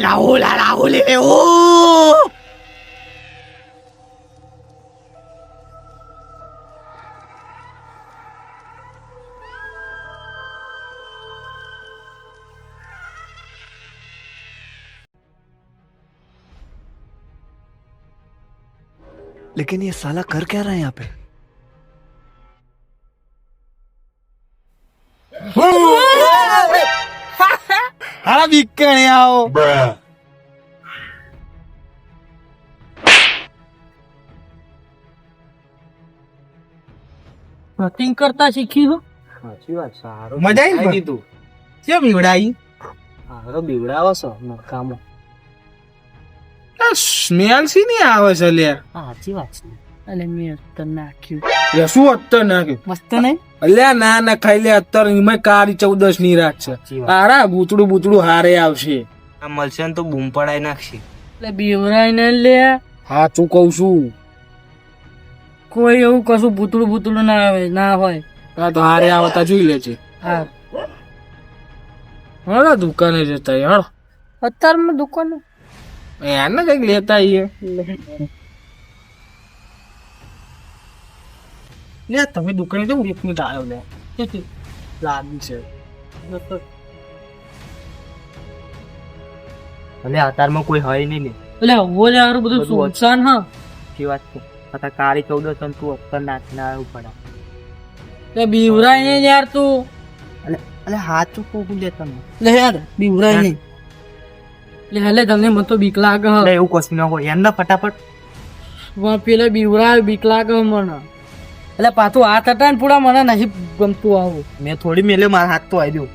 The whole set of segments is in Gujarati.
Raúl, लेकिन ये साला कर क्या रहा है यहाँ पे? हारा बिकने आओ કટિંગ કરતા શીખી હો. સાચી વાત. સારો મજા આવી તું કેમ બીવડાઈ સારો બીવડાવો છો નકામો. સ્મેલ સી નહીં આવે છે લે સાચી વાત છે. એટલે મેં તો નાખ્યું. લે શું અત્તર નાખ્યું મસ્ત નહીં? અલ્યા ના ખાઈ લે અત્તર એમાં કાળી 14 ની રાત છે. સાચી વાત. હારા બૂતડું હારે આવશે. આ મળશે ને તો બૂમ પડાઈ નાખશે. એટલે બીવરાય ને લે. સાચું કઉ છું. કોઈ એવું કશું ભૂતળું ના આવે ના હોય. આ તો હારે આવતા જોઈ લેજે. હા હળો દુકાને જતા હળો અત્યારમાં દુકાન એને કઈક લેતા આઈએ. લે તમે દુકાને જવું 1 મિનિટ આવ્યો લે લાગી છે. અને અતારમાં કોઈ હોય નહીં ને. એટલે ઓલે હારું બધું સુનસાન હા. સાચી વાત છે. આ કાળી 14 અને તું અત્તર નાખીને આવ્યું પડે. એટલે બીવરાય નહીં યાર તું. એટલે હાચું કોકું લે તમે. લે યાર બીવરાય નહીં. એટલે તમને મને તો બીક લાગે હ. એવું કશું ના હોય એમને ફટાફટ. પેલા બીવરાય બીક લાગે મને. એટલે પાછું હાથ હતા ને પૂરા મને નહીં ગમતું આવું. મેં થોડી મેલે મારા હાથ તો આવી દઉં.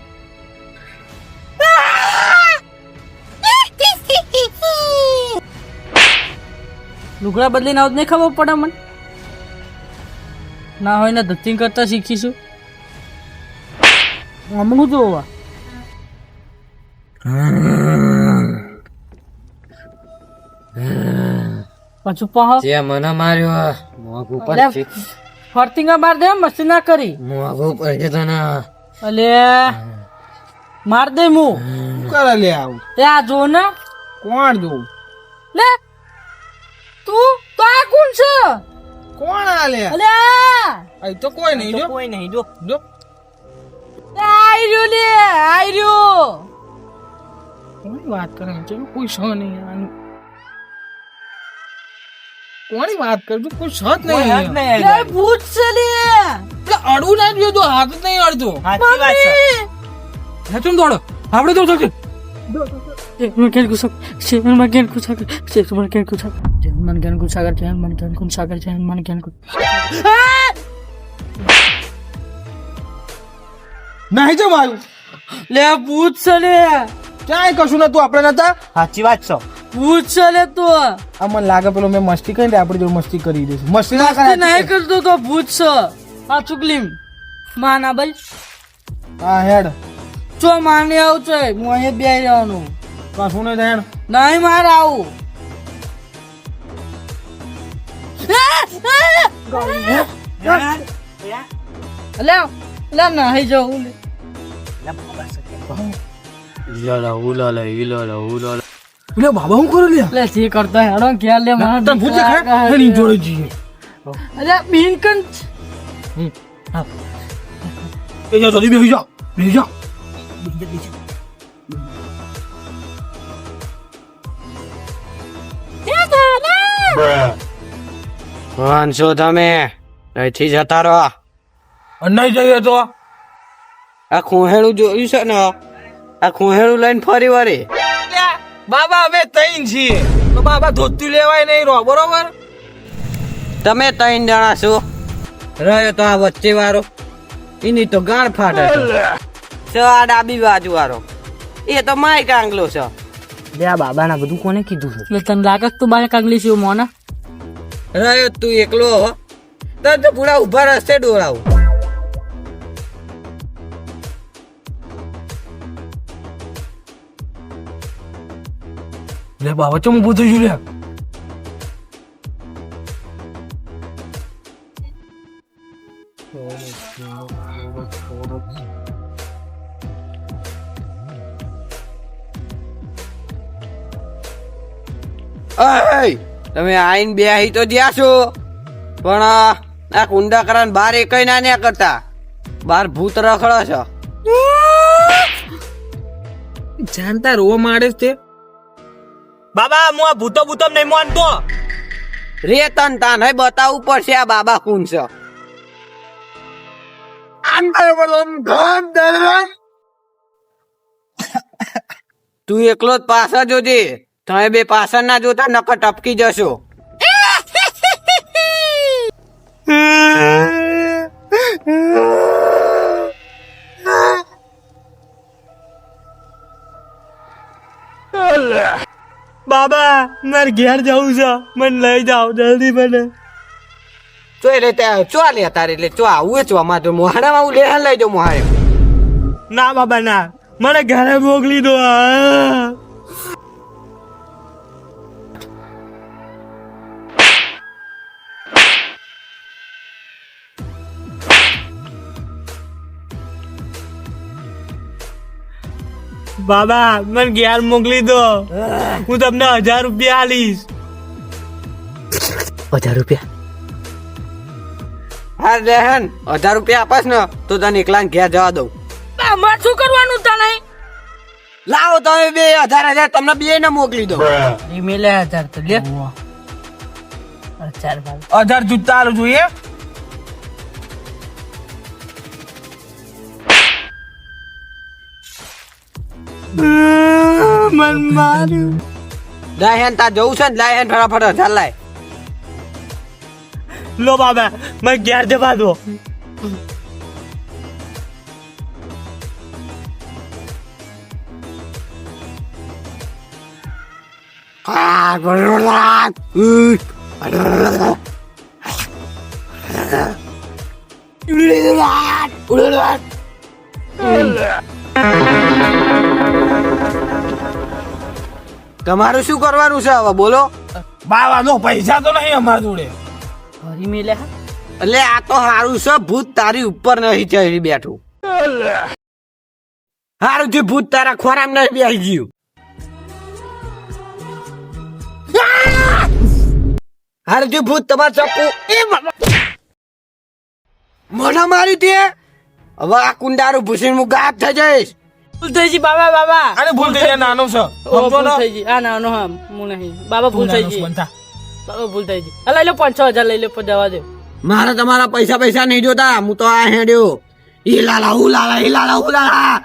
લુગડા બદલીને આવું નહીં ખબર પડે મને. ના હોય ને ધતિંગ કરતા શીખીશું. હમણાં જોવા પાછું પાહો જે મને માર્યો મોઘું પર છે. ફરતીંગા માર દે મસ્તી ના કરી. મોઘું પર છે તને. અલે માર દે મુ કરે લે આવું તે આ જો ને કોણ જોઉં લે તું તો આ કોણ છે? કોણ આ લે અલે અહીં તો કોઈ નહીં જો કોઈ નહીં જો. આઈ રહ્યો લે આઈ રહ્યો. કોની વાત કરે છે કોઈ છે નહીં આનું કોની વાત કરું છું કોઈ છે જ નહીં લે ભૂત છે લે. એટલે અડવું ના જોઈએ તો હાથ જ નહીં અડતો સાચી વાત છે. હે ચમ દોડો આપણે તો જલ્દી મને કેન ગુસ્સા મને કેન ગુસ્સા મને કેન ગુસ્સા મને કેન ગુસ્સા કર મને કેન ગુસ્સા કર મને કેન નહીં જમ આવ્યું લે ભૂત છે લે. ક્યાંય કશું નતું આપણે નતા સાચી વાત છે. ભૂત છે લે તો. આ મને લાગે પેલો મેં મસ્તી કરી આપણે જો મસ્તી કરી દઈશું મસ્તી ના મસ્તી નહીં કરે કરતો તો ભૂત છે. આ ચુકલીમ માં ના બલ હા હેડ ચો માને આવું છે હું અહીંયા બે રહેવાનું કશું નહીં થાય નહીં માર આવું. લે નહીં જવું એટલે બાબા હું કરો લે લે જે કરતો હેડો ક્યાં લે મારા તને ભૂત દેખાય એની જોડે જઈએ અલે બિનકન એ જાઓ જલ્દી બેસી જાઓ કોણ છો તમે? અહીંથી જતા રહો. નહીં જઈએ તો આ ખોહેડું જોયું છે ને આ ખોહેડું લઈને ફરી વળી. બાબા અમે તૈન છીએ તો બાબા ધોતી લેવાય નહીં રહો બરોબર તમે 3 જણા છો. રહ્યો તો આ વચ્ચે વાળો એની તો ગાળ ફાટે છે. આ ડાબી બાજુ વાળો એ તો માય કાંગલો છે. બે આ બાબાના બધું કોને કીધું છે? એટલે તને લાગે તું બારે કાંગલી છે મોના. રહ્યો તું એકલો તો પૂરા ઉભા રસ્તે દોડાવું. લે બાબા ચમ ઊભું થઈ ગયું લે અય તમે આઈને બેહી તો જ્યાં છો પણ આ કુંડા કરાને બહાર એકય ના ન્યા કરતા બહાર ભૂત રખડે છે જાણતા રોવા માંડે છે બાબા હું આ ભૂતો ભૂતો નહીં માનતો. રે તન તાન હે બતાવવું પડશે આ બાબા કોણ છે. તું એકલો જ પાછળ જોજે તમે બે પાછળ ના જોતા નકર ટપકી જશો. બાબા મારે ઘેર જવું છે, મને લઈ જાઓ જલ્દી મને. તો એટલે ત્યાં ચો લે તારે એટલે ચો આવું છો અમારે તો મોહાડામાં હું લેહાન લઈ જાઉં મોહાડે. ના બાબા ના, મને ઘરે મોકલી દો. બાબા મને ઘેર મોકલી દો, હું તમને 1000 રૂપિયા આલીશ. 1000 रुपया હા લેહન 1000 રૂપિયા આપસ ને તો તને એકલા ઘેર જવા દઉં. અમારે શું કરવાનું તને? લાવો તમે બે 1000 તમને બે ને મોકલી દો. મેલે 1000 તો લે. 1000 જૂતા આલું જોઈએ. મન માર્યું. લાયન તા જવું છે ને લાયન ફટાફટ 1000 લાય. લો બાબા મને ઘેર જવા દો. તમારું શું કરવાનું છે હવે બોલો. બાબા નો પૈસા તો નહીં અમારા જોડે. હરી મેલે હા. એટલે આ તો હારું છે ભૂત તારી ઉપર નહીં ચડી બેઠું. હારું જે ભૂત તારા ખોરામ નહીં બેસી ગયું. હારું જે ભૂત તમાર ચપ્પુ મને મારી તે હવે આ કુંડારું ભૂસીને હું ગાયબ થઈ જઈશ. ભૂલ થઈ ગઈ બાબા બાબા. અરે ભૂલ થઈ જાય, નાનો છે. ભૂલ થઈ ગઈ. આ નાનો હા હું નહીં બાબા ભૂલ થઈ ગઈ. બાબા ભૂલ થઈ ગઈ. લઈ લો 5000 લઈ લો જવા દે. મારે તમારા પૈસા નહીં જોતા હું તો આ હેડ્યો. ઈ લાલા હું લાલા ઈ લાલા હું લાલા.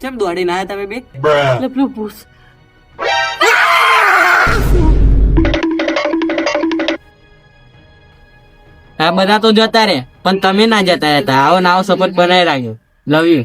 કેમ દોડી ના તમે બે? એટલે પેલું પૂછ. આ બધા તો જતા રે પણ તમે ના જતા રહેતા. આવો નાવો સપોર્ટ બનાવી રાખ્યો. Love you.